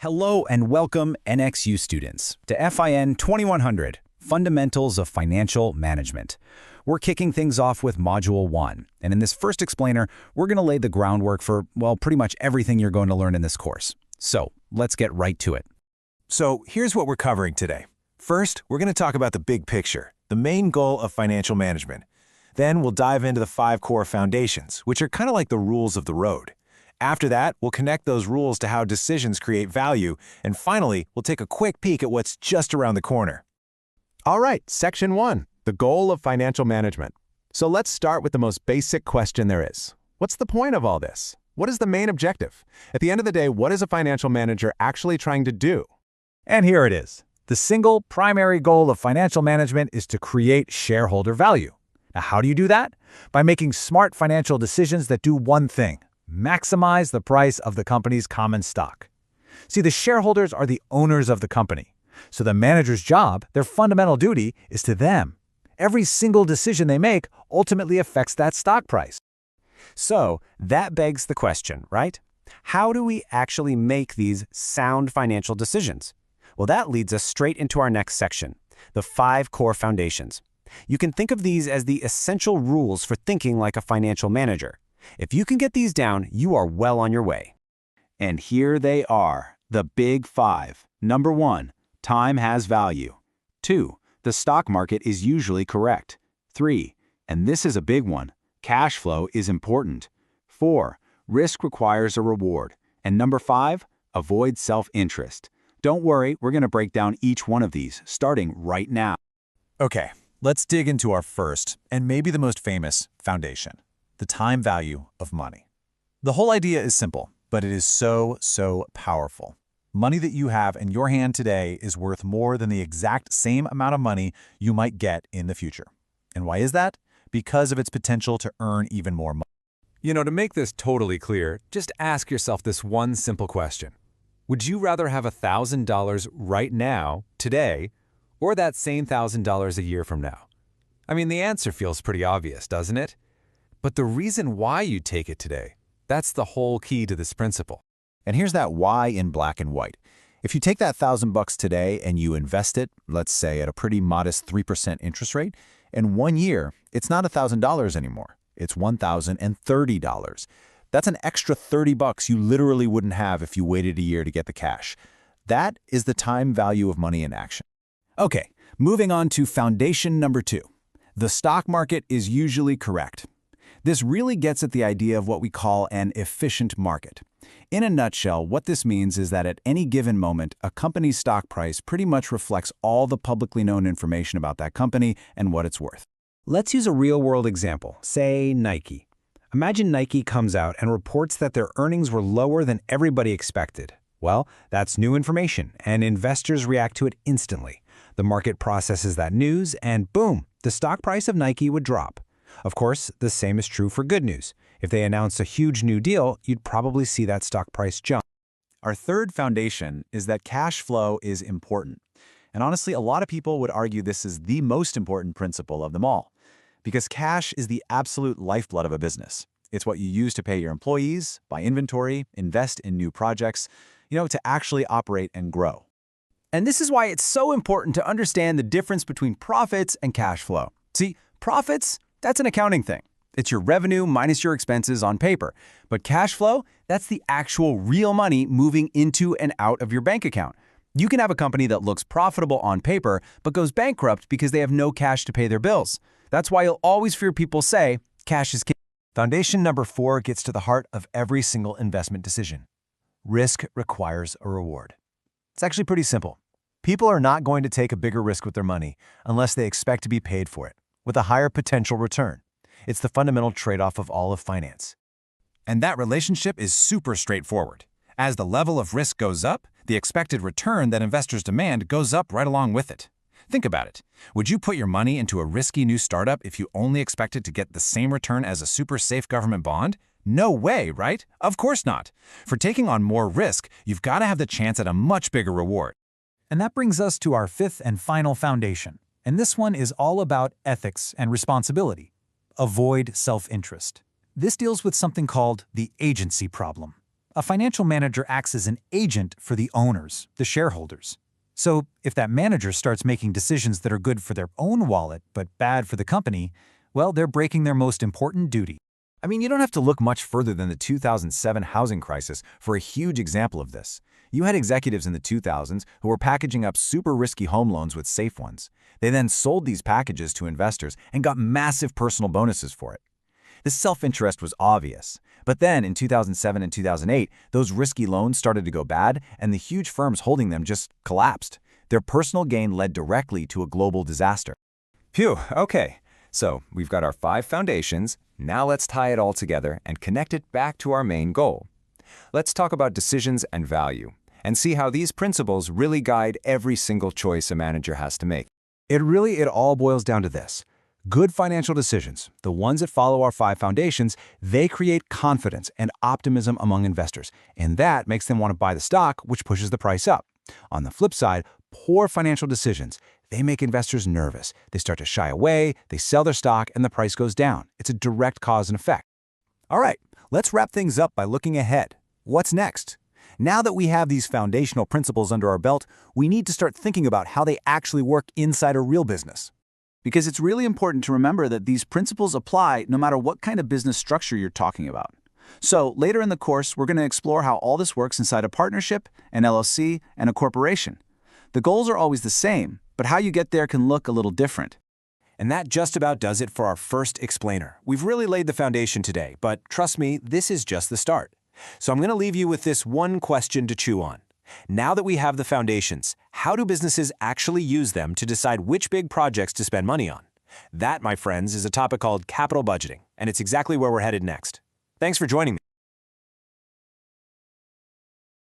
Hello and welcome NXU students to FIN2100, Fundamentals of Financial Management. We're kicking things off with Module 1, and in this first explainer, we're going to lay the groundwork for, well, pretty much everything you're going to learn in this course. So, let's get right to it. So here's what we're covering today. First, we're going to talk about the big picture, the main goal of financial management. Then we'll dive into the 5 core foundations, which are kind of like the rules of the road. After that, we'll connect those rules to how decisions create value, and finally, we'll take a quick peek at what's just around the corner. All right, Section 1, the goal of financial management. So let's start with the most basic question there is. What's the point of all this? What is the main objective? At the end of the day, what is a financial manager actually trying to do? And here it is. The single primary goal of financial management is to create shareholder value. Now, how do you do that? By making smart financial decisions that do one thing: maximize the price of the company's common stock. See, the shareholders are the owners of the company. So the manager's job, their fundamental duty, is to them. Every single decision they make ultimately affects that stock price. So that begs the question, right? How do we actually make these sound financial decisions? Well, that leads us straight into our next section, the 5 core foundations. You can think of these as the essential rules for thinking like a financial manager. If you can get these down, you are well on your way. And here they are, the big 5. Number 1, time has value. 2, the stock market is usually correct. 3, and this is a big one, cash flow is important. 4, risk requires a reward. And number 5, avoid self-interest. Don't worry, we're going to break down each one of these, starting right now. Okay, let's dig into our first, and maybe the most famous, foundation: the time value of money. The whole idea is simple, but it is so powerful. Money that you have in your hand today is worth more than the exact same amount of money you might get in the future. And why is that? Because of its potential to earn even more money. To make this totally clear, just ask yourself this one simple question. Would you rather have $1,000 right now, today, or that same $1,000 a year from now? I mean, the answer feels pretty obvious, doesn't it? But the reason why you take it today, that's the whole key to this principle. And here's that why in black and white. If you take that $1,000 today and you invest it, let's say at a pretty modest 3% interest rate, in 1 year, it's not $1,000 anymore. It's $1,030. That's an extra $30 you literally wouldn't have if you waited a year to get the cash. That is the time value of money in action. Okay, moving on to foundation number 2. The stock market is usually correct. This really gets at the idea of what we call an efficient market. In a nutshell, what this means is that at any given moment, a company's stock price pretty much reflects all the publicly known information about that company and what it's worth. Let's use a real-world example, say Nike. Imagine Nike comes out and reports that their earnings were lower than everybody expected. Well, that's new information, and investors react to it instantly. The market processes that news, and boom, the stock price of Nike would drop. Of course, the same is true for good news. If they announce a huge new deal, you'd probably see that stock price jump. Our third foundation is that cash flow is important. And honestly, a lot of people would argue this is the most important principle of them all. Because cash is the absolute lifeblood of a business. It's what you use to pay your employees, buy inventory, invest in new projects, to actually operate and grow. And this is why it's so important to understand the difference between profits and cash flow. See, profits, that's an accounting thing. It's your revenue minus your expenses on paper. But cash flow, that's the actual real money moving into and out of your bank account. You can have a company that looks profitable on paper, but goes bankrupt because they have no cash to pay their bills. That's why you'll always hear people say, cash is king. Foundation number 4 gets to the heart of every single investment decision. Risk requires a reward. It's actually pretty simple. People are not going to take a bigger risk with their money unless they expect to be paid for it, with a higher potential return. It's the fundamental trade-off of all of finance. And that relationship is super straightforward. As the level of risk goes up, the expected return that investors demand goes up right along with it. Think about it. Would you put your money into a risky new startup if you only expected to get the same return as a super safe government bond? No way, right? Of course not. For taking on more risk, you've got to have the chance at a much bigger reward. And that brings us to our 5th and final foundation. And this one is all about ethics and responsibility. Avoid self-interest. This deals with something called the agency problem. a financial manager acts as an agent for the owners, the shareholders. So if that manager starts making decisions that are good for their own wallet but bad for the company, well, they're breaking their most important duty. I mean, you don't have to look much further than the 2007 housing crisis for a huge example of this. You had executives in the 2000s who were packaging up super risky home loans with safe ones. They then sold these packages to investors and got massive personal bonuses for it. This self-interest was obvious. But then in 2007 and 2008, those risky loans started to go bad, and the huge firms holding them just collapsed. Their personal gain led directly to a global disaster. Phew, okay. So we've got our 5 foundations. Now let's tie it all together and connect it back to our main goal. Let's talk about decisions and value, and see how these principles really guide every single choice a manager has to make. It all boils down to this. Good financial decisions, the ones that follow our 5 foundations, they create confidence and optimism among investors, and that makes them want to buy the stock, which pushes the price up. On the flip side, poor financial decisions, they make investors nervous. They start to shy away, they sell their stock, and the price goes down. It's a direct cause and effect. All right, let's wrap things up by looking ahead. What's next? Now that we have these foundational principles under our belt, we need to start thinking about how they actually work inside a real business. Because it's really important to remember that these principles apply no matter what kind of business structure you're talking about. So later in the course, we're going to explore how all this works inside a partnership, an LLC, and a corporation. The goals are always the same, but how you get there can look a little different. And that just about does it for our first explainer. We've really laid the foundation today, but trust me, this is just the start. So I'm going to leave you with this one question to chew on. Now that we have the foundations, how do businesses actually use them to decide which big projects to spend money on? That, my friends, is a topic called capital budgeting, and it's exactly where we're headed next. Thanks for joining me.